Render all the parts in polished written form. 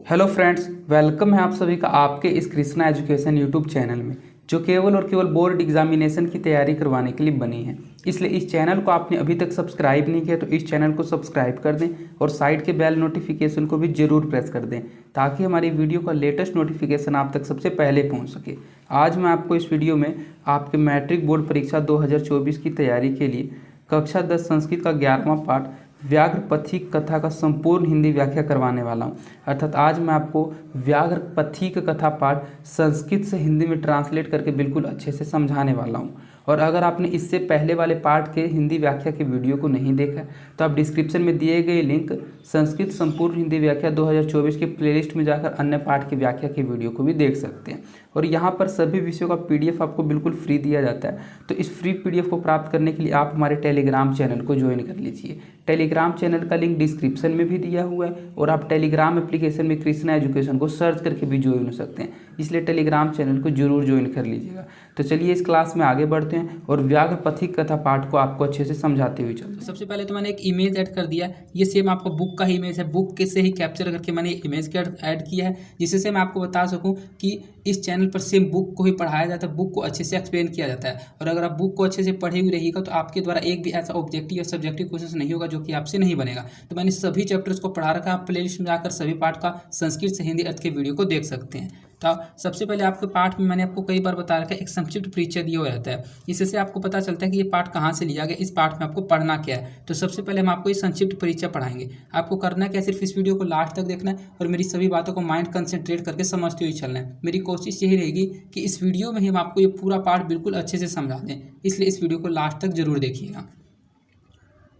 Hello friends, welcome है आप सभी का आपके इस कृष्णा एजुकेशन यूट्यूब चैनल में, जो केवल और केवल बोर्ड एग्जामिनेशन की तैयारी करवाने के लिए बनी है। इसलिए इस चैनल को आपने अभी तक सब्सक्राइब नहीं किया तो इस चैनल को सब्सक्राइब कर दें और साइड के बेल नोटिफिकेशन को भी जरूर प्रेस कर दें, ताकि हमारी वीडियो का लेटेस्ट नोटिफिकेशन आप तक सबसे पहले पहुँच सके। आज मैं आपको इस वीडियो में आपके मैट्रिक बोर्ड परीक्षा 2024 की तैयारी के लिए कक्षा 10 संस्कृत का 11वां पाठ व्याघ्र पथिक कथा का संपूर्ण हिंदी व्याख्या करवाने वाला हूं। अर्थात आज मैं आपको व्याघ्र पथिक कथा पाठ संस्कृत से हिंदी में ट्रांसलेट करके बिल्कुल अच्छे से समझाने वाला हूं। और अगर आपने इससे पहले वाले पाठ के हिंदी व्याख्या के वीडियो को नहीं देखा तो आप डिस्क्रिप्शन में दिए गए लिंक संस्कृत संपूर्ण हिंदी व्याख्या 2024 के प्लेलिस्ट में जाकर अन्य पाठ की व्याख्या के वीडियो को भी देख सकते हैं। और यहाँ पर सभी विषयों का PDF आपको बिल्कुल फ्री दिया जाता है। तो इस फ्री PDF को प्राप्त करने के लिए आप हमारे टेलीग्राम चैनल को ज्वाइन कर लीजिए। टेलीग्राम चैनल का लिंक डिस्क्रिप्शन में भी दिया हुआ है और आप टेलीग्राम एप्लीकेशन में कृष्णा एजुकेशन को सर्च करके भी ज्वाइन हो सकते हैं। इसलिए टेलीग्राम चैनल को जरूर ज्वाइन कर लीजिएगा। तो चलिए इस क्लास में आगे बढ़ते हैं और व्याघ्र पथिक कथा पाठ को आपको अच्छे से समझाते हुए चलते हैं। सबसे पहले तो मैंने एक इमेज ऐड कर दिया। ये सेम आपका बुक का ही इमेज है। बुक के से ही कैप्चर करके मैंने इमेज का ऐड किया है, जिससे मैं आपको बता सकूं कि इस चैनल पर सेम बुक को ही पढ़ाया जाता है, बुक को अच्छे से एक्सप्लेन किया जाता है। और अगर आप बुक को अच्छे से पढ़े हुए रहिएगा तो आपके द्वारा एक भी ऐसा ऑब्जेक्टिव या सब्जेक्टिव क्वेश्चन नहीं होगा जो कि आपसे नहीं बनेगा। तो मैंने सभी चैप्टर्स को पढ़ा रखा है। आप प्लेलिस्ट में जाकर सभी पाठ का संस्कृत से हिंदी अर्थ के वीडियो को देख सकते हैं। तो सबसे पहले आपके पाठ में मैंने आपको कई बार बता रखा है, एक संक्षिप्त परिचय दिया हुआ रहता है। इससे आपको पता चलता है कि ये पाठ कहाँ से लिया गया, इस पाठ में आपको पढ़ना क्या है। तो सबसे पहले हम आपको ये संक्षिप्त परिचय पढ़ाएंगे। आपको करना क्या, सिर्फ इस वीडियो को लास्ट तक देखना है और मेरी सभी बातों को माइंड कंसंट्रेट करके समझते हुए चलना है। मेरी कोशिश यही रहेगी कि इस वीडियो में ही हम आपको ये पूरा पाठ बिल्कुल अच्छे से समझा दें, इसलिए इस वीडियो को लास्ट तक जरूर देखिएगा।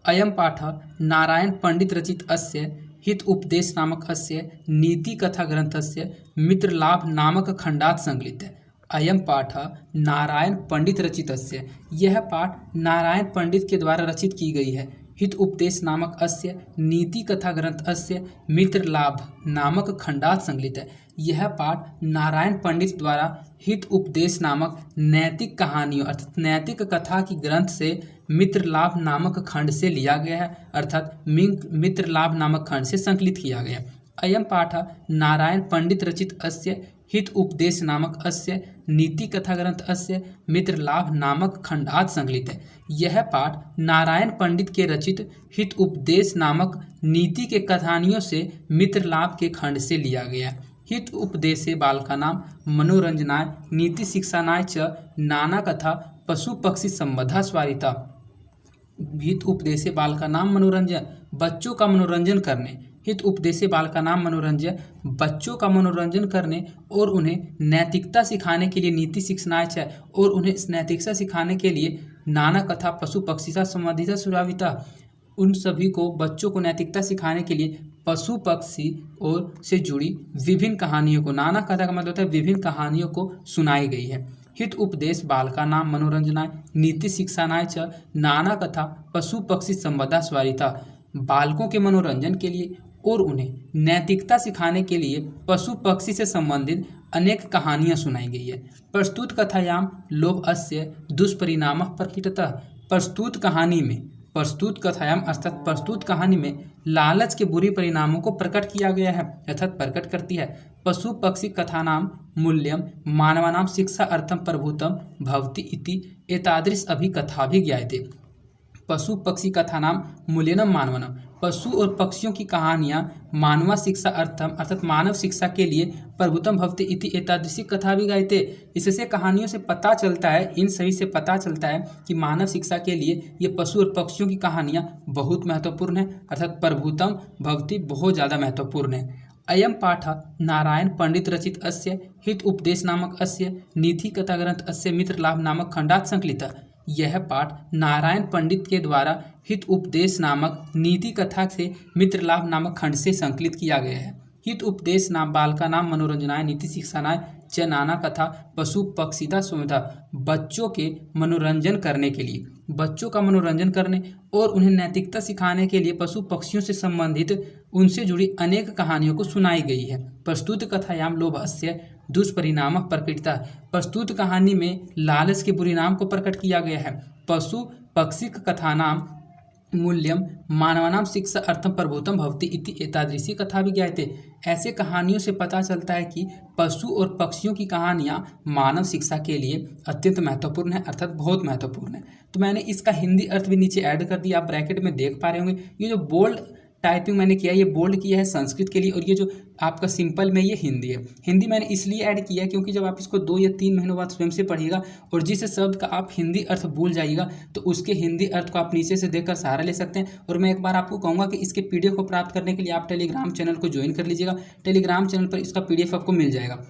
अयम पाठ नारायण पंडित रचित अस्य हित उपदेश नामक अस्य नीति कथा ग्रंथस्य मित्रलाभ नामक खंडात संकलित। अयम पाठ नारायण पंडित रचित अस्य, यह पाठ नारायण पंडित के द्वारा रचित की गई है। हित उपदेश नामक अस्य नीति कथा ग्रंथ अस्य मित्रलाभ नामक खंडात संकलित है। यह पाठ नारायण पंडित द्वारा हित उपदेश नामक नैतिक कहानियों अर्थात नैतिक कथा की ग्रंथ से मित्रलाभ नामक खंड से लिया गया है, अर्थात मित्रलाभ नामक खंड से संकलित किया गया है। अयम पाठ नारायण पंडित रचित अस्य हित उपदेश नामक अस्य नीति कथा ग्रंथ अस्य मित्रलाभ नामक खंडात संकलित है। यह पाठ नारायण पंडित के रचित हित उपदेश नामक नीति के कथानियों से मित्रलाभ के खंड से लिया गया है। हित उपदेशे बालकानां मनोरंजनाय नीति शिक्षानाय च नाना कथा पशु पक्षी संबद्धा स्वारिता। हित उपदेशे बालकानां मनोरंजन, बच्चों का मनोरंजन करने। हित उपदेशे बालकानां मनोरंजन, बच्चों का मनोरंजन करने और उन्हें नैतिकता सिखाने के लिए नीति शिक्षानाय च, और उन्हें नैतिकता सिखाने के लिए नाना कथा पशु पक्षी सा संबंधिता सुराविता। उन सभी को बच्चों को नैतिकता सिखाने के लिए पशु पक्षी और से जुड़ी विभिन्न कहानियों को, नाना कथा का मतलब होता है विभिन्न कहानियों को सुनाई गई है। हित उपदेश बालकानां मनोरंजनाय नीति शिक्षानाय च नाना कथा पशु पक्षी संबद्धा स्वारिता। बालकों के मनोरंजन के लिए और उन्हें नैतिकता सिखाने के लिए पशु पक्षी से संबंधित अनेक कहानियां सुनाई गई है। प्रस्तुत कथायाम लोभ अस्य दुष्परिणामः प्रकटितः। प्रस्तुत कथायाम अर्थात प्रस्तुत कहानी में लालच के बुरे परिणामों को प्रकट किया गया है, अर्थात प्रकट करती है। पशु पक्षी कथानाम मूल्यम मानवानां शिक्षा अर्थम प्रभुतम भवति इति एतादृश अभिकथाभिज्ञायते। पशु पक्षी कथानाम मूल्यनम मानवानां, पशु और पक्षियों की कहानियाँ मानवा शिक्षा अर्थम अर्थात मानव शिक्षा के लिए प्रभुतम भवति इति एतादृशी कथा भी गायते। इससे कहानियों से पता चलता है, इन सभी से पता चलता है कि मानव शिक्षा के लिए ये पशु और पक्षियों की कहानियाँ बहुत महत्वपूर्ण है, अर्थात प्रभुतम भवति बहुत ज़्यादा महत्वपूर्ण है। अयम पाठ नारायण पंडित रचित अस्य हित उपदेश नामक अस्य नीति कथा ग्रंथ अस्य मित्रलाभ नामक खंडात संकलित। यह पाठ नारायण पंडित के द्वारा हित उपदेश नामक नीति कथा से मित्रलाभ नामक खंड से संकलित किया गया है। हित उपदेश नाम बालकानां मनोरंजनाय नीति शिक्षानाय च नाना कथा पशु पक्षिता सुविधा, बच्चों के मनोरंजन करने के लिए, बच्चों का मनोरंजन करने और उन्हें नैतिकता सिखाने के लिए पशु पक्षियों से संबंधित उनसे जुड़ी अनेक कहानियों को सुनाई गई है। प्रस्तुत कथायाम लोभ अस्य दुष्परिणामः प्रकटितः। प्रस्तुत कहानी में लालच के परिणाम को प्रकट किया गया है। पशु पक्षी कथानाम मूल्यम मानवानां शिक्षा अर्थम प्रभुत्वम भवति इति एतादृशी कथा भी ज्ञायते। ऐसे कहानियों से पता चलता है कि पशु और पक्षियों की कहानियाँ मानव शिक्षा के लिए अत्यंत महत्वपूर्ण है, अर्थात बहुत महत्वपूर्ण है। तो मैंने इसका हिंदी अर्थ भी नीचे ऐड कर दिया, आप ब्रैकेट में देख पा रहे होंगे। ये जो बोल्ड टाइपिंग मैंने किया, ये बोल्ड किया है संस्कृत के लिए, और ये जो आपका सिंपल में ये हिंदी है। हिंदी मैंने इसलिए ऐड किया है क्योंकि जब आप इसको 2 या 3 महीनों बाद स्वयं से पढ़िएगा और जिस शब्द का आप हिंदी अर्थ भूल जाइएगा तो उसके हिंदी अर्थ को आप नीचे से देखकर सहारा ले सकते हैं। और मैं एक बार आपको कहूँगा कि इसके PDF को प्राप्त करने के लिए आप टेलीग्राम चैनल को ज्वाइन कर लीजिएगा। टेलीग्राम चैनल पर इसका PDF आपको मिल जाएगा।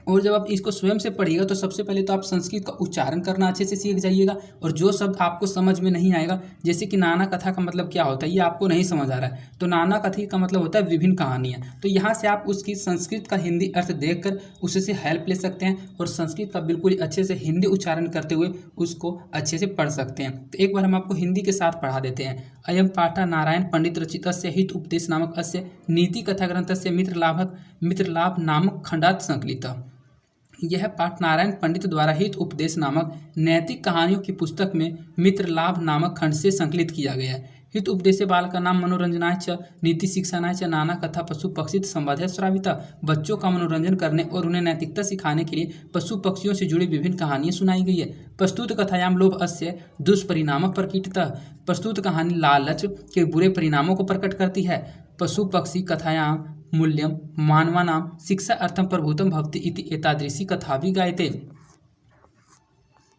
और जब आप इसको स्वयं से पढ़िएगा तो सबसे पहले तो आप संस्कृत का उच्चारण करना अच्छे से सीख जाइएगा, और जो शब्द आपको समझ में नहीं आएगा, जैसे कि नाना कथा का मतलब क्या होता है ये आपको नहीं समझ आ रहा है, तो नाना कथा का मतलब होता है विभिन्न कहानियाँ। तो यहाँ से आप उसकी संस्कृत का हिंदी अर्थ देखकर उससे हेल्प ले सकते हैं और संस्कृत का बिल्कुल अच्छे से हिंदी उच्चारण करते हुए उसको अच्छे से पढ़ सकते हैं। तो एक बार हम आपको हिंदी के साथ पढ़ा देते हैं। अयम पाठा नारायण पंडित रचितस्य हित उपदेश नामक अस्य नीति कथा ग्रंथस्य मित्रलाभ नामक खंडात संकलित। यह पाठ नारायण पंडित द्वारा हित उपदेश नामक नैतिक कहानियों की पुस्तक में मित्रलाभ नामक खंड से संकलित किया गया है। हित उपदेश बाल का नाम मनोरंजनाय च नीति शिक्षानाय च नाना कथा पशु पक्षी संवादय श्राविता। बच्चों का मनोरंजन करने और उन्हें नैतिकता सिखाने के लिए पशु पक्षियों से जुड़ी विभिन्न कहानियां सुनाई गई है। प्रस्तुत कथायाम लोभ अस्य दुष्परिणाम प्रकीर्तितः। प्रस्तुत कहानी लालच के बुरे परिणामों को प्रकट करती है। पशु पक्षी कथायाम मूल्यम मानवानां शिक्षा अर्थम प्रभुत्वम भवति इति एतादृशी कथा भी गायते।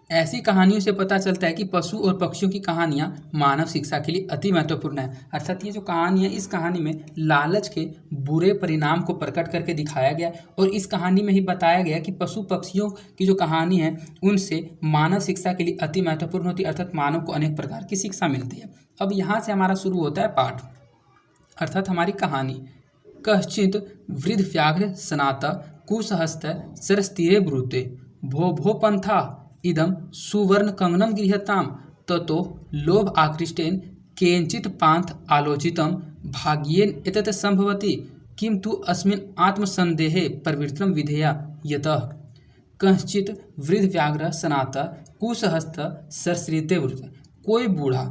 ऐसी कहानियों से पता चलता है कि पशु और पक्षियों की कहानियाँ मानव शिक्षा के लिए अति महत्वपूर्ण है। अर्थात ये जो कहानी है, इस कहानी में लालच के बुरे परिणाम को प्रकट करके दिखाया गया, और इस कहानी में ही बताया गया कि पशु पक्षियों की जो कहानी है उनसे मानव शिक्षा के लिए अति महत्वपूर्ण होती है, अर्थात मानव को अनेक प्रकार की शिक्षा मिलती है। अब यहाँ से हमारा शुरू होता है पाठ, अर्थात हमारी कहानी। कश्चित वृद्ध व्याघ्र सनात कुसहस्त सरस्तीरे ब्रूते भो भो पंथा इदम सुवर्ण कंगनम गृह्यताम ततो लोभ आकृष्टेन केंचित पांथ आलोचितम भाग्येन एतत् संभवति किम तु अस्मिन् आत्मसंदेहे प्रवृत्तम विधेया यतः कश्चित वृद्ध व्याघ्र सनात कुसहस्त सरस्तीरे ब्रूते। कोई बूढ़ा,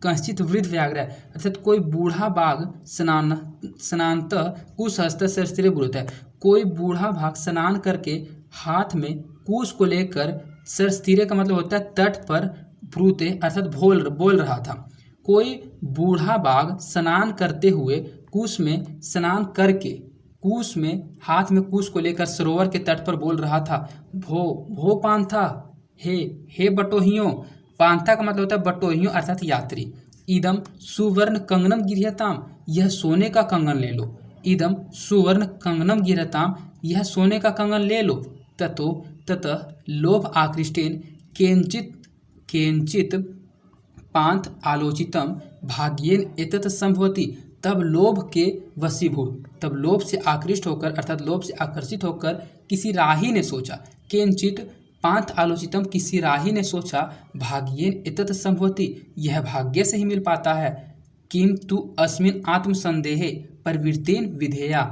कश्चित वृद्ध व्याघ्र अर्थात कोई बूढ़ा बाघ स्नानत कुसहस्त सरस्तीरे ब्रूते है। कोई बूढ़ा बाघ स्नान करके हाथ में कुश को लेकर, सरस्तीरे का मतलब होता है तट पर, ब्रूते अर्थात बोल रहा था। कोई बूढ़ा बाघ स्नान करते हुए कुश में स्नान करके, कुश में हाथ में कुश को लेकर सरोवर के तट पर बोल रहा था, भो पांथा, हे बटोहियों। पांथा का मतलब होता है बटोहियों अर्थात यात्री। इदम सुवर्ण कंगनम गृह्यताम, यह सोने का कंगन ले लो। इदम सुवर्ण कंगनम गृह्यताम, यह सोने का कंगन ले लो। ततः लोभ आकृष्टेन केंचित पांथ आलोचितम भाग्येन एतत् संभवति। तब लोभ के वशीभूत, तब लोभ से आकृष्ट होकर अर्थात लोभ से आकर्षित होकर किसी राही ने सोचा, केंचित पांथ आलोचितम, किसी राही ने सोचा, भाग्येन एतत् संभवति, यह भाग्य से ही मिल पाता है। किंतु अस्मिन् आत्मसंदेहे प्रवृत्तेन विधेया,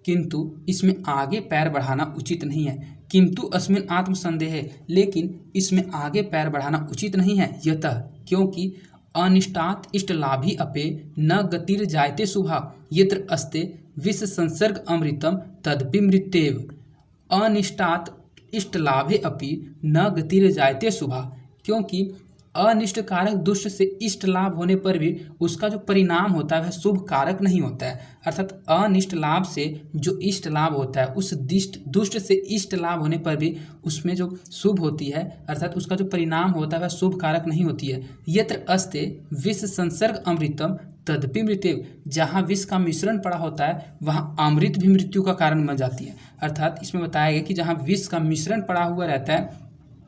किंतु इसमें आगे पैर बढ़ाना उचित नहीं है। किंतु अस्मिन् आत्मसंदेहे, लेकिन इसमें आगे पैर बढ़ाना उचित नहीं है। यतः, क्योंकि अनिष्टात् इष्टलाभी अपे न गतिर जायते शुभा यत्र अस्ते विष संसर्ग अमृतम तदपि मृत्येव। अनिष्टात् इष्टलाभे अपि न गतिर जायते शुभा, क्योंकि अनिष्ट कारक दुष्ट से इष्ट लाभ होने पर भी उसका जो परिणाम होता है वह शुभ कारक नहीं होता है। अर्थात अनिष्ट लाभ से जो इष्ट लाभ होता है, उस दुष्ट से इष्ट लाभ होने पर भी उसमें जो शुभ होती है अर्थात उसका जो परिणाम होता है वह शुभ कारक नहीं होती है। यत्र अस्ते विष संसर्ग अमृतम तदपि मृत्यु, जहाँ विष का मिश्रण पड़ा होता है वहाँ अमृत भी मृत्यु का कारण बन जाती है। अर्थात इसमें बताया गया कि जहाँ विष का मिश्रण पड़ा हुआ रहता है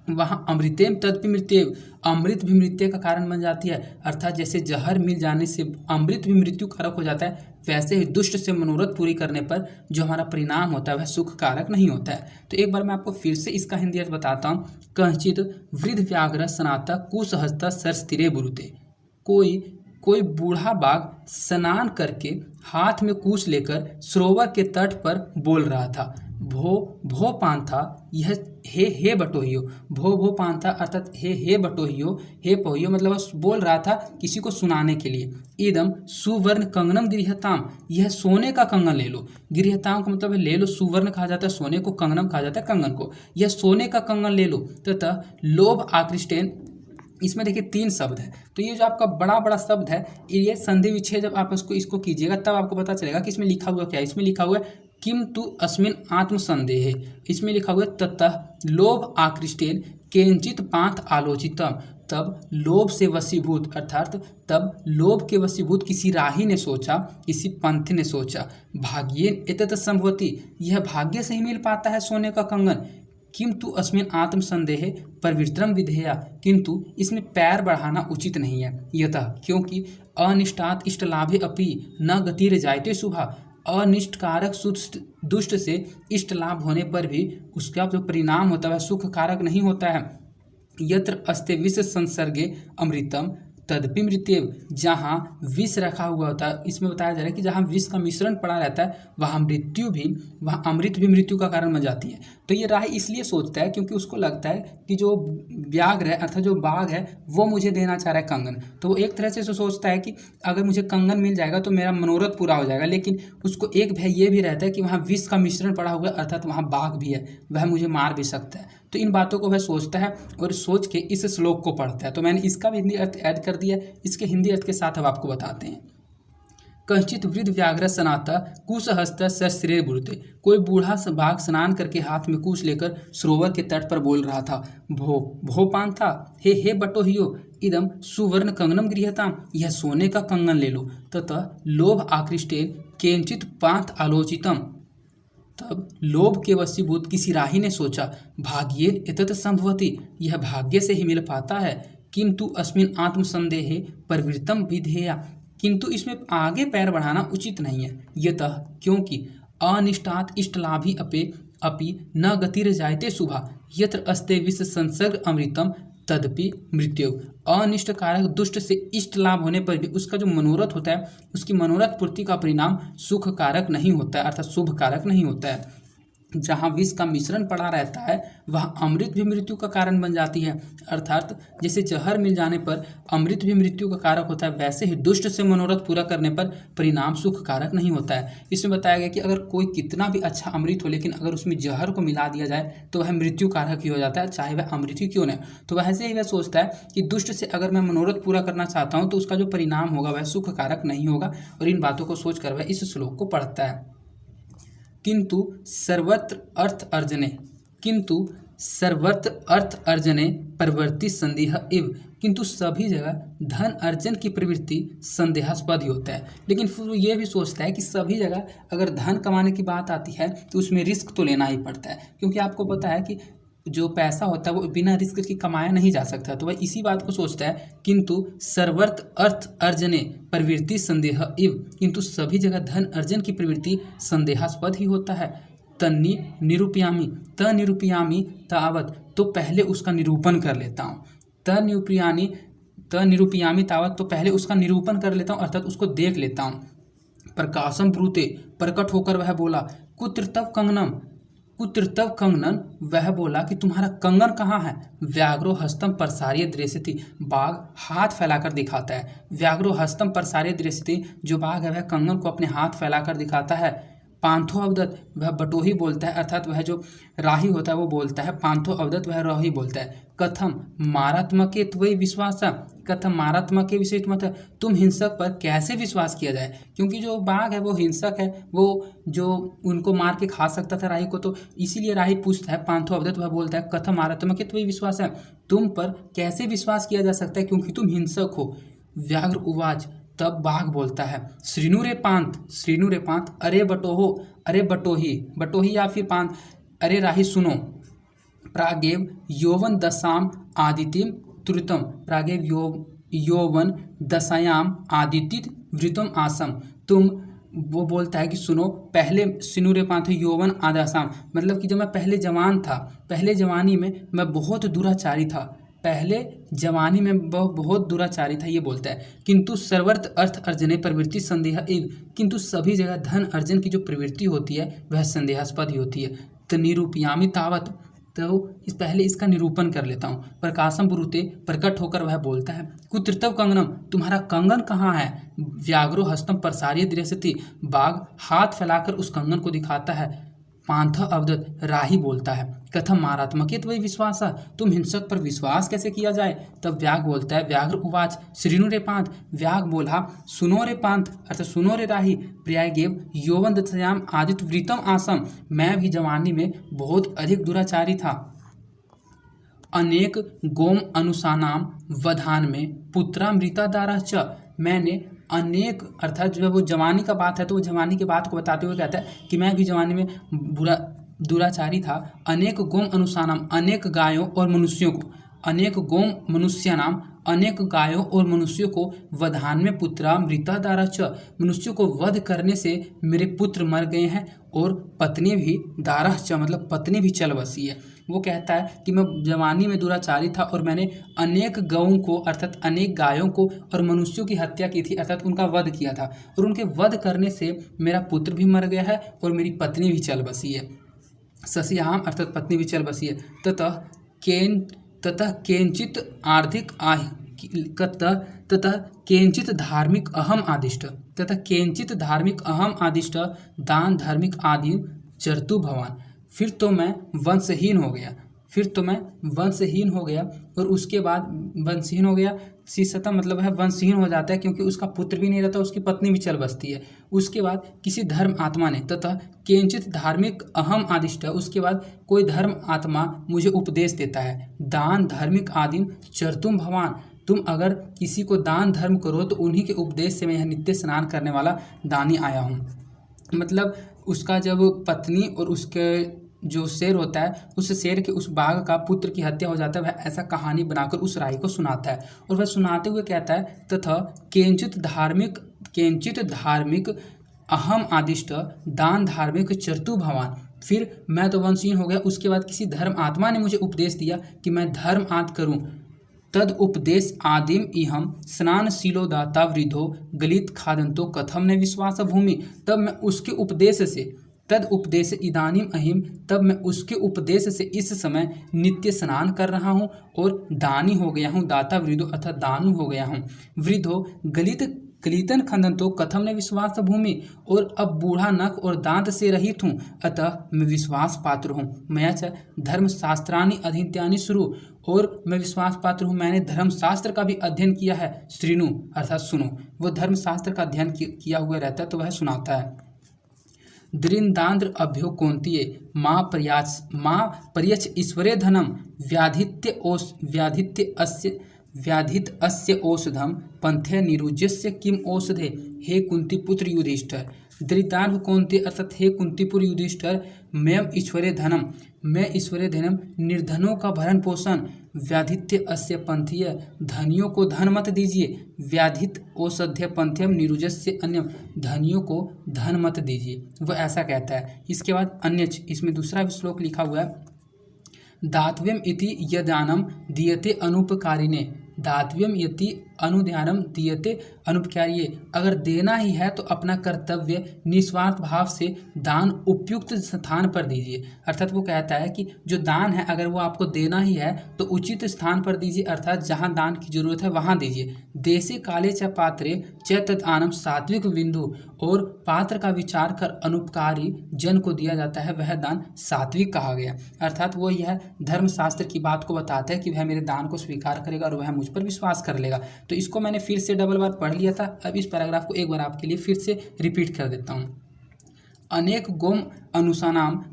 वहाँ अमृतेम तदपि मृत्यु, अमृत भी मृत्यु का कारण बन जाती है। अर्थात जैसे जहर मिल जाने से अमृत भी मृत्यु कारक हो जाता है, वैसे ही दुष्ट से मनोरथ पूरी करने पर जो हमारा परिणाम होता है वह सुख कारक नहीं होता है। तो एक बार मैं आपको फिर से इसका हिंदी अर्थ बताता हूँ। कंचित वृद्ध व्याघ्र सनाता कुसहस्त सरस्तीरे ब्रूते, कोई बूढ़ा बाघ स्नान करके हाथ में कुश लेकर सरोवर के तट पर बोल रहा था। भो भो पांथा यह हे बटोहियो, भो पांथा अर्थात हे बटोहियो, हे पहोहियो मतलब वह बोल रहा था किसी को सुनाने के लिए। इदम सुवर्ण कंगनम गृहताम, यह सोने का कंगन ले लो। गृहताम का मतलब है ले लो, सुवर्ण कहा जाता है सोने को, कंगनम कहा जाता है कंगन को, यह सोने का कंगन ले लो। तथा लोभ आकृष्टेन, इसमें देखिए 3 शब्द है, तो ये जो आपका बड़ा बड़ा शब्द है ये संधि विच्छेद जब आप इसको कीजिएगा तब आपको पता चलेगा कि इसमें लिखा हुआ क्या है। इसमें लिखा हुआ है किम तु अस्मिन आत्मसंदेहे, इसमें लिखा हुआ है ततः लोभ आकृष्टेन केंचित पांथ आलोचितम, तब लोभ से वशीभूत अर्थात तब लोभ के वशीभूत किसी राही ने सोचा, किसी पंथ ने सोचा। भाग्येन एतत् संभवति, यह भाग्य से ही मिल पाता है सोने का कंगन। किंतु अस्मिन आत्मसंदेहे प्रवृत्तम विधेया, किंतु इसमें पैर बढ़ाना उचित नहीं है। यतः क्योंकि अनिष्टात् इष्टलाभे अपि न गतिर् जायते शुभा, अनिष्ट कारक दुष्ट से इष्ट लाभ होने पर भी उसका जो परिणाम होता है सुख कारक नहीं होता है। यत्र अस्ते विष संसर्गे अमृतम तदपि मृत्यु, जहाँ विष रखा हुआ होता है, इसमें बताया जा रहा है कि जहाँ विष का मिश्रण पड़ा रहता है वहाँ मृत्यु भी, वहाँ अमृत भी मृत्यु का कारण बन जाती है। तो ये राही इसलिए सोचता है क्योंकि उसको लगता है कि जो व्याघ्र है अर्थात जो बाघ है वो मुझे देना चाह रहा है कंगन, तो वो एक तरह से सोचता है कि अगर मुझे कंगन मिल जाएगा तो मेरा मनोरथ पूरा हो जाएगा। लेकिन उसको एक भय ये भी रहता है कि वहाँ विष का मिश्रण पड़ा हुआ है अर्थात वहाँ बाघ भी है, वह मुझे मार भी सकता है। तो इन बातों को वह सोचता है और सोच के इस श्लोक को पढ़ता है। तो मैंने इसका भी हिंदी अर्थ ऐड कर दिया, इसके हिंदी अर्थ के साथ अब आपको बताते हैं। कंचित वृद्ध व्याघ्र सनाता कुशहस्त सश्रेय बुढ़ते, कोई बूढ़ा बाघ स्नान करके हाथ में कुश लेकर सरोवर के तट पर बोल रहा था। भो पांथा हे बटोहियो इदम सुवर्ण कंगनम गृहताम, यह सोने का कंगन ले लो। ततः लोभ आकृष्टेन केंचित पांथ आलोचितम, तब लोभ के वशीभूत किसी राही ने सोचा। भाग्येन एतत् संभवति, यह भाग्य से ही मिल पाता है। किंतु अस्मिन आत्मसंदेहे प्रवृत्तम विधेया, किंतु इसमें आगे पैर बढ़ाना उचित नहीं है। यतः क्योंकि अनिष्टात् इष्टलाभी अपि न गतिर् जायते शुभा, यत्र अस्ते विष संसर्ग अमृतम तदपि मृत्यु, अनिष्ट कारक दुष्ट से इष्ट लाभ होने पर भी उसका जो मनोरथ होता है उसकी मनोरथ पूर्ति का परिणाम सुख कारक नहीं होता है अर्थात शुभ कारक नहीं होता है। जहाँ विष का मिश्रण पड़ा रहता है वहाँ अमृत भी मृत्यु का कारण बन जाती है, अर्थात जैसे जहर मिल जाने पर अमृत भी मृत्यु का कारक होता है, वैसे ही दुष्ट से मनोरथ पूरा करने पर परिणाम सुख कारक नहीं होता है। इसमें बताया गया कि अगर कोई कितना भी अच्छा अमृत हो लेकिन अगर उसमें जहर को मिला दिया जाए तो वह मृत्यु कारक ही हो जाता है, चाहे वह अमृत ही क्यों न। तो वैसे ही वह सोचता है कि दुष्ट से अगर मैं मनोरथ पूरा करना चाहता हूँ तो उसका जो परिणाम होगा वह सुख कारक नहीं होगा, और इन बातों को सोच कर वह इस श्लोक को पढ़ता है। किंतु सर्वत्र अर्थ अर्जने प्रवृत्ति संदेह इव, किंतु सभी जगह धन अर्जन की प्रवृत्ति संदेहास्पद ही होता है। लेकिन फिर वो ये भी सोचता है कि सभी जगह अगर धन कमाने की बात आती है तो उसमें रिस्क तो लेना ही पड़ता है, क्योंकि आपको पता है कि जो पैसा होता है वो बिना रिस्क के कमाया नहीं जा सकता। तो वह इसी बात को सोचता है। किंतु सर्वत्र अर्थ अर्जने प्रवृत्ति संदेह इव, किंतु सभी जगह धन अर्जन की प्रवृत्ति संदेहास्पद ही होता है। तन्नी निरूपयामी तावत, तो पहले उसका निरूपण कर लेता हूँ। निरूपयामी तावत, तो पहले उसका निरूपण कर लेता हूँ अर्थात उसको देख लेता हूँ। प्रकाशम ब्रूते, प्रकट होकर वह बोला। कुत्र तव कंगनन, वह बोला कि तुम्हारा कंगन कहाँ है। व्याघ्रो हस्तम प्रसार्य दृश्यति, बाघ हाथ फैलाकर दिखाता है। व्याघ्रो हस्तम प्रसार्य दृश्यति, जो बाघ है वह कंगन को अपने हाथ फैलाकर दिखाता है। पांथो अवदत, वह बटोही बोलता है अर्थात वह जो राही होता है वो बोलता है। पांथो अवदत, वह राही बोलता है। कथम मारात्मके त्वयि विश्वास, कथम मारात्मके विषय मत, तुम हिंसक पर कैसे विश्वास किया जाए, क्योंकि जो बाघ है वो हिंसक है, वो जो उनको मार के खा सकता था राही को, तो इसीलिए राही पूछता है। पांथो अवदत, वह बोलता है कथम मारात्मके त्वयि विश्वास, है तुम पर कैसे विश्वास किया जा सकता है क्योंकि तुम हिंसक हो। व्याघ्र उवाच, तब बाघ बोलता है। श्रीनु रे पांथ, अरे बटोहो, अरे बटोही या फिर पांथ, अरे राही सुनो। प्रागेव यौवन दशाम आदित्यम तुरितम, प्रागेव यौवन दशायाम आदित्य वृतम आसम, तुम, वो बोलता है कि सुनो पहले, सिनुरे पांथ यौवन आदासाम, मतलब कि जब मैं पहले जवान था, पहले जवानी में मैं बहुत दुराचारी था। पहले जवानी में बहुत दुराचारी था, ये बोलता है। किंतु सर्वर्थ अर्थ अर्जने प्रवृत्ति संदेह एव, किंतु सभी जगह धन अर्जन की जो प्रवृत्ति होती है वह संदेहास्पद ही होती है। तो निरूपयामी तावत, तो इस पहले इसका निरूपण कर लेता हूँ। प्रकाशम ब्रूते, प्रकट होकर वह बोलता है। कुत्रितव कंगनम, तुम्हारा कंगन कहाँ है? व्याघ्रो हस्तम प्रसार्य दृश्यति, बाघ हाथ फैलाकर उस कंगन को दिखाता है। पांथ अवदत, राही बोलता है। कथम मारात्मकेत वही विश्वास, तुम हिंसक पर विश्वास कैसे किया जाए? तब व्याघ्र बोलता है। व्याघ्र उवाच श्रीनु रे पांथ, व्याघ्र बोला सुनो रे पांथ, अर्थात सुनो रे राही। प्रियागेव यौवन दशयाम आदित्य वृतम आसम, मैं भी जवानी में बहुत अधिक दुराचारी था। अनेक गोम अनुसानाम वधान में पुत्रामृता दारा च, मैंने अनेक, अर्थात जो है वो जवानी का बात है तो वो जवानी की बात को बताते हुए कहता है कि मैं भी जवानी में दुराचारी था। अनेक गोम अनुसानाम, अनेक गायों और मनुष्यों को, अनेक गोम मनुष्य नाम, अनेक गायों और मनुष्यों को वधान में पुत्रा मृता दारा च, मनुष्यों को वध करने से मेरे पुत्र मर गए हैं और पत्नी भी दारा च, मतलब पत्नी भी चल बसी है। वो कहता है कि मैं जवानी में दुराचारी था और मैंने अनेक गौओं को, अर्थात अनेक गायों को और मनुष्यों की हत्या की थी, अर्थात उनका वध किया था, और उनके वध करने से मेरा पुत्र भी मर गया है और मेरी पत्नी भी चल बसी है। सस्याम, अर्थात पत्नी भी चल बसी है। ततः केंचित आर्थिक ततः केंचित धार्मिक अहम आदिष्ट, ततः केंचित धार्मिक अहम आदिष्ट दान धार्मिक आदि चरतु भवान, फिर तो मैं वंशहीन हो गया, फिर तो मैं वंशहीन हो गया। और उसके बाद वंशहीन हो गया, शिशता मतलब है वंशहीन हो जाता है, क्योंकि उसका पुत्र भी नहीं रहता, उसकी पत्नी भी चल बसती है। उसके बाद किसी धर्म आत्मा ने, तथा केंचित धार्मिक अहम आदिष्ट, उसके बाद कोई धर्म आत्मा मुझे उपदेश देता है। दान धार्मिक आदिम चरतुम भवान, तुम अगर किसी को दान धर्म करो तो उन्हीं के उपदेश से मैं यह नित्य स्नान करने वाला दानी आया हूँ। मतलब उसका जब पत्नी और उसके जो शेर होता है, उस शेर के उस बाघ का पुत्र की हत्या हो जाता है, वह ऐसा कहानी बनाकर उस राही को सुनाता है। और वह सुनाते हुए कहता है तथा केंचित धार्मिक अहम आदिष्ट दान धार्मिक चरतु भवान, फिर मैं तो वंशहीन हो गया। उसके बाद किसी धर्म आत्मा ने मुझे उपदेश दिया कि मैं धर्म आदि करूं। तद उपदेश आदिम इहम स्नानशीलो दाता वृद्धो गलित खादंतो कथम ने विश्वास भूमि, तब मैं उसके उपदेश से, तद उपदेश इदानीम अहिम, तब मैं उसके उपदेश से इस समय नित्य स्नान कर रहा हूँ और दानी हो गया हूँ। दाता वृद्धो अर्थात दानु हो गया हूँ। वृद्धो गलितन खंदन तो कथम ने विश्वास भूमि, और अब बूढ़ा नख और दांत से रहित हूँ, अतः मैं विश्वास पात्र हूँ। मैं धर्मशास्त्रानि अधीत्यानि शुरू, और मैं विश्वास पात्र हूँ, मैंने धर्मशास्त्र का भी अध्ययन किया है। श्रीनु अर्थात सुनो, वो धर्मशास्त्र का अध्ययन किया हुआ रहता है तो वह सुनाता है। दृंदांद्र अभ्यो कौंतीये माँ पर्यच ईश्वरे धनम व्याधित अस्य औषधम पंथे निरुज्यस्य किम औषधे, हे कुंती पुत्र युधिष्ठिर। दृतार्भ कौंते अर्थात हे कुंतीपुर युधिष्ठिर, मैं ईश्वरे धनम निर्धनों का भरण पोषण, व्याधित्य अस्य पंथीय धनियों को धन मत दीजिए, व्याधित औषध्य पंथ्यम निरुजस्य अन्यम, धनियों को धन मत दीजिए, वह ऐसा कहता है। इसके बाद अन्य, इसमें दूसरा श्लोक लिखा हुआ है। दातव्यम इति यदानम दीयते अनुपकारिणे, दातव्यम यति अनुध्यानम दीयते अनुपकारिये, अगर देना ही है तो अपना कर्तव्य निस्वार्थ भाव से दान उपयुक्त स्थान पर दीजिए। अर्थात वो कहता है कि जो दान है अगर वो आपको देना ही है तो उचित स्थान पर दीजिए, अर्थात जहाँ दान की जरूरत है वहाँ दीजिए। देशे काले च पात्रे च तदानम सात्विक बिंदु, और पात्र का विचार कर अनुपकारी जन को दिया जाता है, वह दान सात्विक कहा गया। अर्थात वो यह धर्मशास्त्र की बात को बताता है कि वह मेरे दान को स्वीकार करेगा और वह मुझ पर विश्वास कर लेगा। तो इसको मैंने फिर से डबल बार पढ़ लिया था, अब इस पैराग्राफ को एक बार आपके लिए फिर से रिपीट कर देता हूँ। अनेक गोम मनुष्यानाम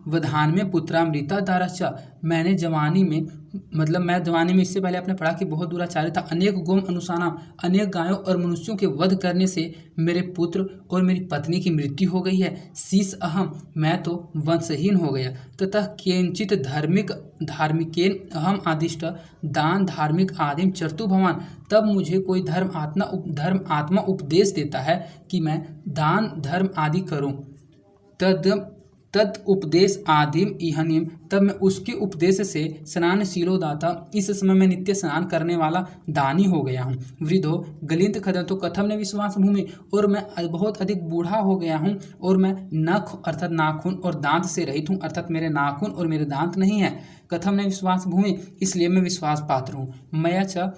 वधान में पुत्रामृता दारश्च, मैंने जवानी में, मतलब मैं जवानी में इससे पहले आपने पढ़ा कि बहुत दुराचारी था। अनेक गोम अनुसानाम, अनेक गायों और मनुष्यों के वध करने से मेरे पुत्र और मेरी पत्नी की मृत्यु हो गई है। शीस अहम, मैं तो वंशहीन हो गया। ततः केंचित धार्मिकेन अहम आदिष्ट दान धार्मिक आदिम चरतु भवान, तब मुझे कोई धर्म आत्मा उपदेश देता है कि मैं दान धर्म आदि करूं। तत् उपदेश आदिम इहनिम, तब मैं उसके उपदेश से स्नानशीलो दाता, इस समय मैं नित्य स्नान करने वाला दानी हो गया हूँ। वृद्धो गलिंत खदन, तो कथम ने विश्वास भूमि, और मैं बहुत अधिक बूढ़ा हो गया हूँ, और मैं नख अर्थात नाखून और दांत से रहित हूँ, अर्थात मेरे नाखून और मेरे दांत नहीं है। कथम ने विश्वास भूमि, इसलिए मैं विश्वास पात्र हूँ। मया च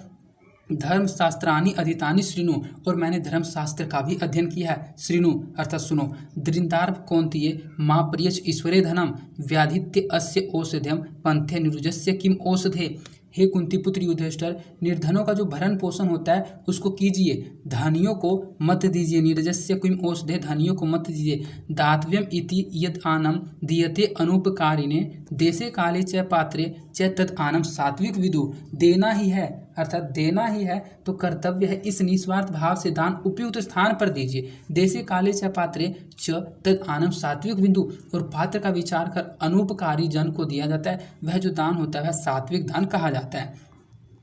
धर्मशास्त्राणि अधीतानि शृणु, और मैंने धर्मशास्त्र का भी अध्ययन किया है। शृणु अर्थात सुनो। दृंदार्भ कौन्तेय माँ प्रियच ईश्वरे धनम व्याधित्य अस्य औषध्यम पंथे निरुजस्य किम औषधे। हे कुंती पुत्र युधिष्ठिर, निर्धनों का जो भरण पोषण होता है उसको कीजिए, धनियों को मत दीजिए। नीरजस्य किम औषधे, धनियों को मत दीजिए। दातव्यम इति यद आनम दीयते अनुपकारिणे देशे काले च पात्रे च तद आनम सात्विक विदु। देना ही है अर्थात देना ही है तो कर्तव्य है, इस निस्वार्थ भाव से दान उपयुक्त स्थान पर दीजिए। देशे काले च पात्रे च तद आनम सात्विक बिंदु, और पात्र का विचार कर अनुपकारी जन को दिया जाता है, वह जो दान होता है वह सात्विक दान कहा जाता है।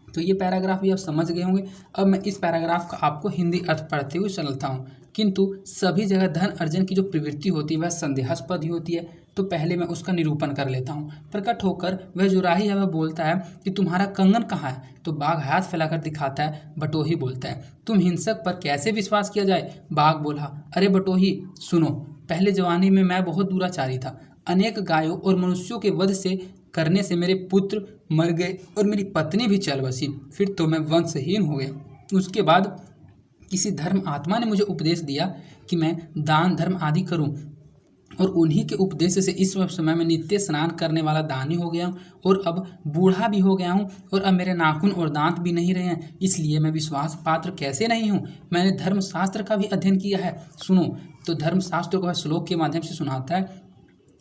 तो ये पैराग्राफ भी आप समझ गए होंगे। अब मैं इस पैराग्राफ का आपको हिंदी अर्थ पढ़ते हुए चलता हूँ। किंतु सभी जगह धन अर्जन की जो प्रवृत्ति होती है वह संदेहास्पद ही होती है, तो पहले मैं उसका निरूपण कर लेता हूँ। प्रकट होकर वह जो राही है वह बोलता है कि तुम्हारा कंगन कहाँ है, तो बाघ हाथ फैलाकर दिखाता है। बटोही बोलता है तुम हिंसक पर कैसे विश्वास किया जाए। बाघ बोला अरे बटोही सुनो, पहले जवानी में मैं बहुत दुराचारी था, अनेक गायों और मनुष्यों के वध से करने से मेरे पुत्र मर गए और मेरी पत्नी भी चल बसी, फिर तो मैं वंशहीन हो गया। उसके बाद किसी धर्म आत्मा ने मुझे उपदेश दिया कि मैं दान धर्म आदि करूं, और उन्हीं के उपदेश से इस समय में नित्य स्नान करने वाला दानी हो गया हूँ, और अब बूढ़ा भी हो गया हूँ, और अब मेरे नाखून और दांत भी नहीं रहे हैं, इसलिए मैं विश्वास पात्र कैसे नहीं हूँ। मैंने धर्मशास्त्र का भी अध्ययन किया है। सुनो, तो धर्मशास्त्र को वह श्लोक के माध्यम से सुनाता है।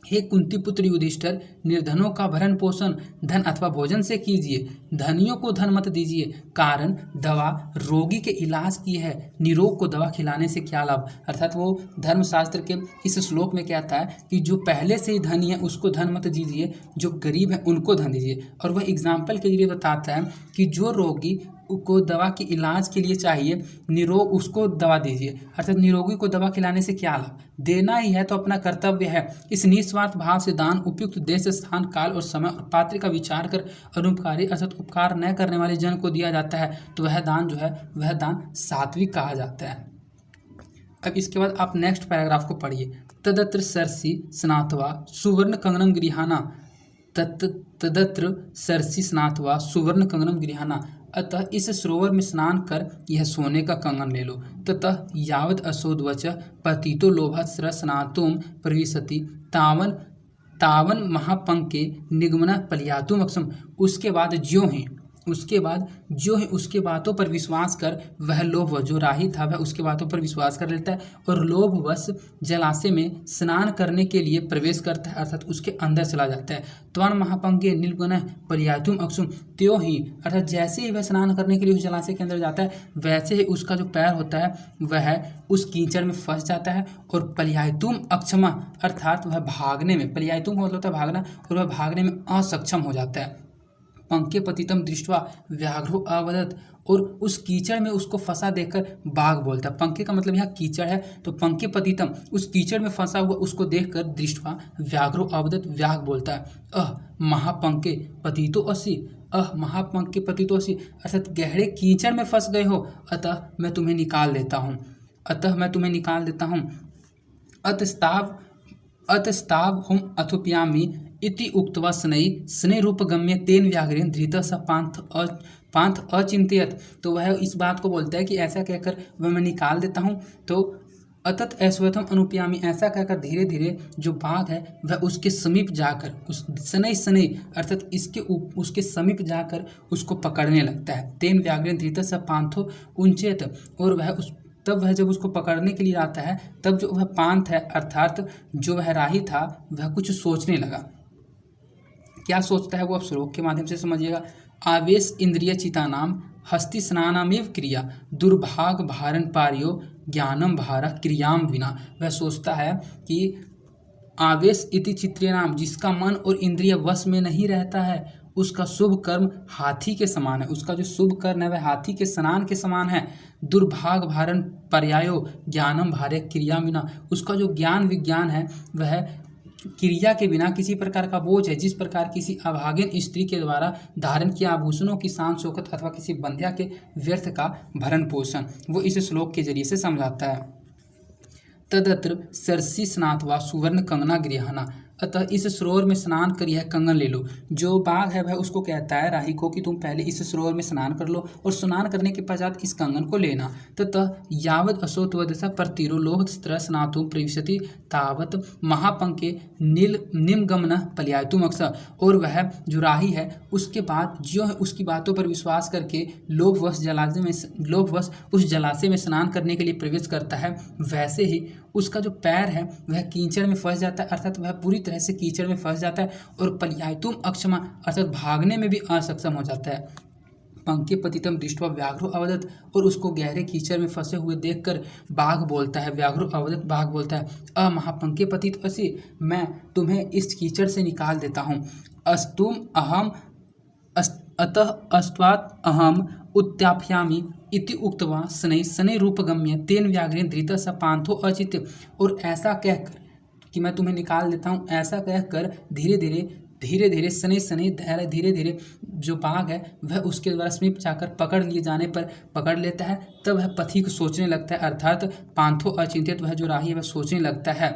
हे कुंती पुत्र युधिष्ठिर, निर्धनों का भरण पोषण धन अथवा भोजन से कीजिए, धनियों को धन मत दीजिए, कारण दवा रोगी के इलाज की है, निरोग को दवा खिलाने से क्या लाभ। अर्थात वो धर्मशास्त्र के इस श्लोक में कहता है कि जो पहले से ही धनी है उसको धन मत दीजिए, जो गरीब है उनको धन दीजिए। और वह एग्जाम्पल के लिए बताता है कि जो रोगी को दवा के इलाज के लिए चाहिए, निरोग उसको दवा दीजिए, अर्थात निरोगी को दवा खिलाने से क्या लाभ। देना ही है तो अपना कर्तव्य है। इस निस्वार्थ भाव से दान उपयुक्त देश स्थान काल और समय और पात्र का विचार कर अनुपकारी अर्थात उपकार न करने वाले जन को दिया जाता है, तो वह दान जो है वह दान सात्विक कहा जाता है। अब इसके बाद आप नेक्स्ट पैराग्राफ को पढ़िए। तदत्र सरसी स्नात्वा सुवर्ण कंगनम गृहाना, तदत्र सरसी स्नात्वा सुवर्ण कंगनम गृहाना, अतः इस सरोवर में स्नान कर यह सोने का कंगन ले लो। ततः यावद असोदवच पतितो लोभस्र स्नातुम प्रविशति तावन तावन महापंके निगमन पलियातुम अक्षम। उसके बाद जो है उसके बातों पर विश्वास कर वह लोभ जो राही था वह उसके बातों पर विश्वास कर लेता है और लोभवश जलाशय में स्नान करने के लिए प्रवेश करता है, अर्थात उसके अंदर चला जाता है। त्वन महापंके निर्गुण पर्यातुम अक्षुम, त्यों ही अर्थात जैसे ही वह स्नान करने के लिए उस जलाशय के अंदर जाता है वैसे ही उसका जो पैर होता है वह उस कीचड़ में फंस जाता है और पर्यायतुम अक्षमा अर्थात वह भागने में, पर्यायतुम का मतलब होता है भागना, और वह भागने में असक्षम हो जाता है। पंके पतितम दृष्टवा व्याघ्रो अवदत, और उस कीचड़ में उसको फंसा देखकर बाघ बोलता है। पंके का मतलब यहाँ कीचड़ है, तो पंके पतितम उस कीचड़ में फंसा हुआ उसको देखकर दृष्टवा व्याघ्रो अवदत व्याघ्र बोलता है महापंके पतितो असि, महापंके पतितो असि, अर्थात गहरे कीचड़ में फंस गए हो, अतः मैं तुम्हें निकाल देता हूँ। अतस्ताव हम अथुप्यामी इति उक्त्वा स्नै रूपगम्य तेन व्याघ्रेण धृतः स पांथ अचिंत्यत। तो वह इस बात को बोलता है कि ऐसा कहकर वह मैं निकाल देता हूँ। तो अतत ऐश्वतम अनुप्यामी, ऐसा कहकर धीरे धीरे जो बाघ है वह उसके समीप जाकर उस शनै अर्थात उसके समीप जाकर उसको पकड़ने लगता है। तेन व्याघ्रेण धृतः स पांथो उंचेत, और तब वह जब उसको पकड़ने के लिए आता है तब जो वह पांथ है अर्थात जो वह राही था वह कुछ सोचने लगा। क्या सोचता है वो आप श्लोक के माध्यम से समझिएगा। आवेश इंद्रिय चितानाम हस्ति स्नानामेव क्रिया दुर्भाग भारण पार्यो ज्ञानम भारा क्रियाम विना। वह सोचता है कि आवेश इति चित्रेणाम, जिसका मन और इंद्रिय वश में नहीं रहता है उसका शुभ कर्म हाथी के समान है, उसका जो शुभ कर्म है वह हाथी के स्नान के समान है। दुर्भाग भारण पर्यायो ज्ञानम भारे क्रिया बिना, उसका जो ज्ञान विज्ञान है वह क्रिया के बिना किसी प्रकार का बोझ है, जिस प्रकार किसी अभागिन स्त्री के द्वारा धारण किया आभूषणों की शान शौकत अथवा किसी बंध्या के व्यर्थ का भरण पोषण, वो इस श्लोक के जरिए से समझाता है। तदत्र सरसी स्नात्वा सुवर्ण कंगना गृहणा, अतः इस सरोवर में स्नान कर यह कंगन ले लो। जो बाघ है वह उसको कहता है राही को कि तुम पहले इस सरोवर में स्नान कर लो और स्नान करने के पश्चात इस कंगन को लेना। ततः यावद असोत्वदसा प्रतिरोलोभ स्नातुम प्रविशति तावत महापंके निम्गमन पल्यायतुम अक्सर, और वह जो राही है उसके बाद जो है उसकी बातों पर विश्वास करके लोभवश उस जलाशय में स्नान करने के लिए प्रवेश करता है, वैसे ही उसका जो पैर है वह कीचड़ में फंस जाता है, अर्थात वह पूरी तरह से कीचड़ में फंस जाता है और पल्यायतुम अक्षमा अर्थात भागने में भी असक्षम हो जाता है। पंके पतितम दृष्ट्वा व्याघ्रो अवदत, और उसको गहरे कीचड़ में फंसे हुए देखकर बाघ बोलता है, व्याघ्रो अवदत बाघ बोलता है, महापंके पतित असी, मैं तुम्हें इस कीचड़ से निकाल देता हूँ। अस्तुम अहम अतः अस्त्वात् अहम उत्याप्यामि इति उक्त्वा शनै शनै रूपगम्य तेन व्याघ्रेण धृतः स पांथो अचित्य, और ऐसा कहकर कि मैं तुम्हें निकाल देता हूँ, ऐसा कहकर धीरे धीरे शनै धीरे धीरे जो बाघ है वह उसके द्वारा समीप जाकर पकड़ लिए जाने पर पकड़ लेता है। तब वह पथिक सोचने लगता है, अर्थात पांथो अचिंतित, वह जो राही है वह सोचने लगता है।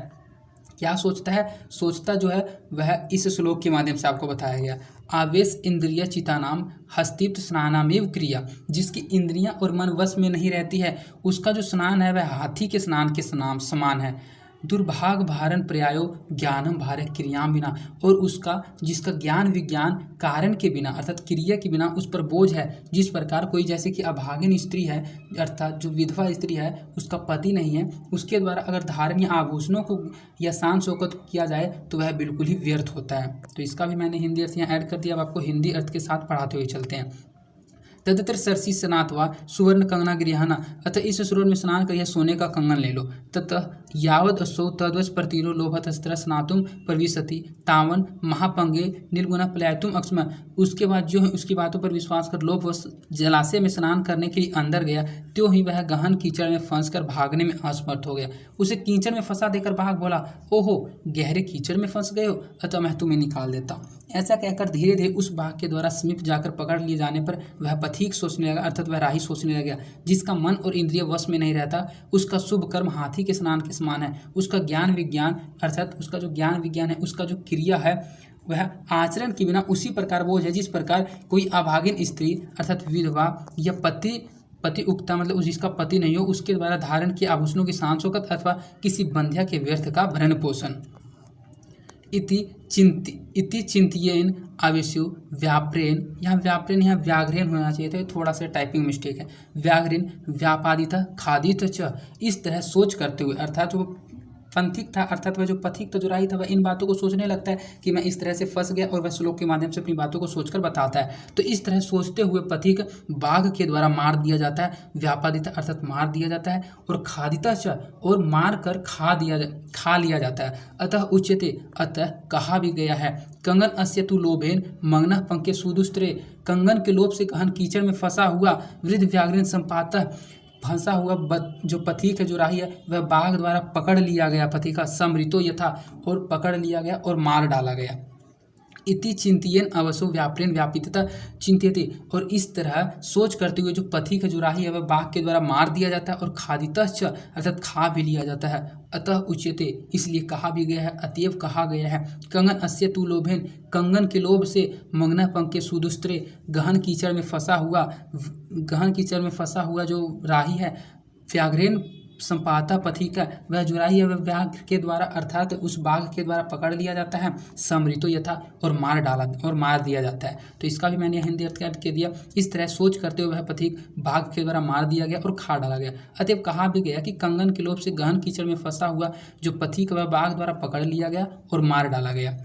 क्या सोचता है? सोचता जो है वह इस श्लोक के माध्यम से आपको बताया गया। आवेश इंद्रिय चितानाम हस्तिप्त स्नानामेव क्रिया, जिसकी इंद्रियां और मन वश में नहीं रहती है उसका जो स्नान है वह हाथी के स्नान के समान है। दुर्भाग भारन पर्यायो ज्ञानम भारे क्रियाम बिना, और उसका जिसका ज्ञान विज्ञान कारण के बिना अर्थात क्रिया के बिना उस पर बोझ है। जिस प्रकार कोई जैसे कि अभागिन स्त्री है अर्थात जो विधवा स्त्री है उसका पति नहीं है, उसके द्वारा अगर धारण या आभूषणों को या शान शौकत किया जाए तो वह बिल्कुल ही व्यर्थ होता है। तो इसका भी मैंने हिंदी अर्थ यहाँ ऐड कर दिया। अब आपको हिंदी अर्थ के साथ पढ़ाते हुए चलते हैं। तदत्र सरसी स्नात्वा सुवर्ण कंगना गृहणा, अतः इस सरोवर में स्नान कर यह सोने का कंगन ले लो। ततः यावद असौ तद्वश प्रतिरो लोभतस्त्र स्नातुम प्रविशति तावन महापंगे निर्गुणा पलायतुम अक्षम, उसके बाद जो है उसकी बातों पर विश्वास कर लोभवश जलाशय में स्नान करने के लिए अंदर गया, त्यों ही वह गहन कीचड़ में फंसकर भागने में असमर्थ हो गया। उसे कीचड़ में फंसा देकर बाघ बोला, ओहो गहरे कीचड़ में फंस गए हो, अतः मैं तुम्हें निकाल देता हूँ। ऐसा कहकर धीरे धीरे उस बाघ के द्वारा समीप जाकर पकड़ लिए जाने पर वह पथिक सोचने लगा, अर्थात वह राही सोचने लगा। जिसका मन और इंद्रिय वश में नहीं रहता उसका शुभ कर्म हाथी के स्नान के समान है। उसका ज्ञान विज्ञान अर्थात उसका जो ज्ञान विज्ञान है उसका जो क्रिया है वह आचरण के बिना उसी प्रकार बोझ है जिस प्रकार कोई अभागिन स्त्री अर्थात विधवा या पति उक्ता मतलब जिसका पति नहीं हो उसके द्वारा धारण किए आभूषणों की शान शौकत अथवा किसी बंध्या के व्यर्थ का भरण पोषण। इति चिंतयेन आवेश्यो व्याप्रेन, यहाँ व्याप्रेन यहाँ व्याघ्रेन होना चाहिए था, थोड़ा सा टाइपिंग मिस्टेक है। व्याघ्रेन व्यापादित खादित च, इस तरह सोच करते हुए अर्थात वो पंथिक था अर्थात वह जो पथिक था जो राही था वह इन बातों को सोचने लगता है कि मैं इस तरह से फंस गया, और वह श्लोक के माध्यम से अपनी बातों को सोचकर बताता है। तो इस तरह सोचते हुए पथिक बाघ के द्वारा मार दिया जाता है, व्यापादित अर्थात मार दिया जाता है, और खादिता च और मार कर खा लिया जाता है। अतः उच्यते अतः कहा भी गया है, कंगन अस्य तु लोभेन मंगना पंके सुदुस्त्रे, कंगन के लोभ से गहन कीचड़ में फंसा हुआ वृद्ध व्याघ्रेन संपातः, फंसा हुआ जो पथिक है जो राही है वह बाघ द्वारा पकड़ लिया गया, पथिक का समृतो यथा और पकड़ लिया गया और मार डाला गया। इति चिंतयेन अवसो व्याप्रेन व्यापितता चिंत्यते, और इस तरह सोच करते हुए जो पथिक है जो राही है वह बाघ के द्वारा मार दिया जाता है और खादितः च अर्थात खा भी लिया जाता है। अतः उच्यते इसलिए कहा भी गया है, अतएव कहा गया है, कंगन अस्य तु लोभेन, कंगन के लोभ से मंगना पंके सुदुस्त्रे, गहन कीचड़ में फंसा हुआ जो राही है व्याघ्रेन संपाता पथिका, वह जो राही है वह व्याघ्र के द्वारा अर्थात उस बाघ के द्वारा पकड़ लिया जाता है, समृतो यथा और मार दिया जाता है। तो इसका भी मैंने हिंदी अर्थ कर दिया। इस तरह सोच करते हुए वह पथिक बाघ के द्वारा मार दिया गया और खा डाला गया। अतएव कहा भी गया कि कंगन के लोभ से गहन कीचड़ में फंसा हुआ जो पथिक वह बाघ द्वारा पकड़ लिया गया और मार डाला गया।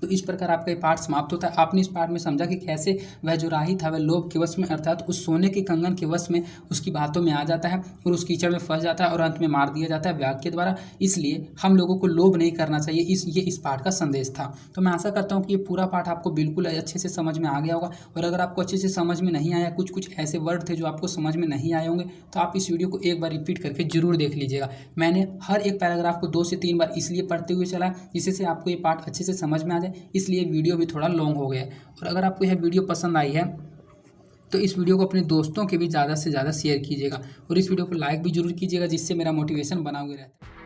तो इस प्रकार आपका ये पार्ट समाप्त होता है। आपने इस पार्ट में समझा कि कैसे वह जो राही था वह लोभ के वश में अर्थात उस सोने के कंगन के वश में उसकी बातों में आ जाता है और उस कीचड़ में फंस जाता है और अंत में मार दिया जाता है व्याग के द्वारा। इसलिए हम लोगों को लोभ नहीं करना चाहिए। ये इस पार्ट का संदेश था। तो मैं आशा करता हूँ कि ये पूरा पार्ट आपको बिल्कुल अच्छे से समझ में आ गया होगा। और अगर आपको अच्छे से समझ में नहीं आया, कुछ ऐसे वर्ड थे जो आपको समझ में नहीं आए होंगे, तो आप इस वीडियो को एक बार रिपीट करके जरूर देख लीजिएगा। मैंने हर एक पैराग्राफ को 2 से 3 बार इसलिए पढ़ते हुए चला जिससे आपको ये पार्ट अच्छे से समझ में आ जाए, इसलिए वीडियो भी थोड़ा लॉन्ग हो गया है। और अगर आपको यह वीडियो पसंद आई है तो इस वीडियो को अपने दोस्तों के भी ज़्यादा से ज़्यादा शेयर कीजिएगा और इस वीडियो को लाइक भी जरूर कीजिएगा, जिससे मेरा मोटिवेशन बना हुआ रहता है।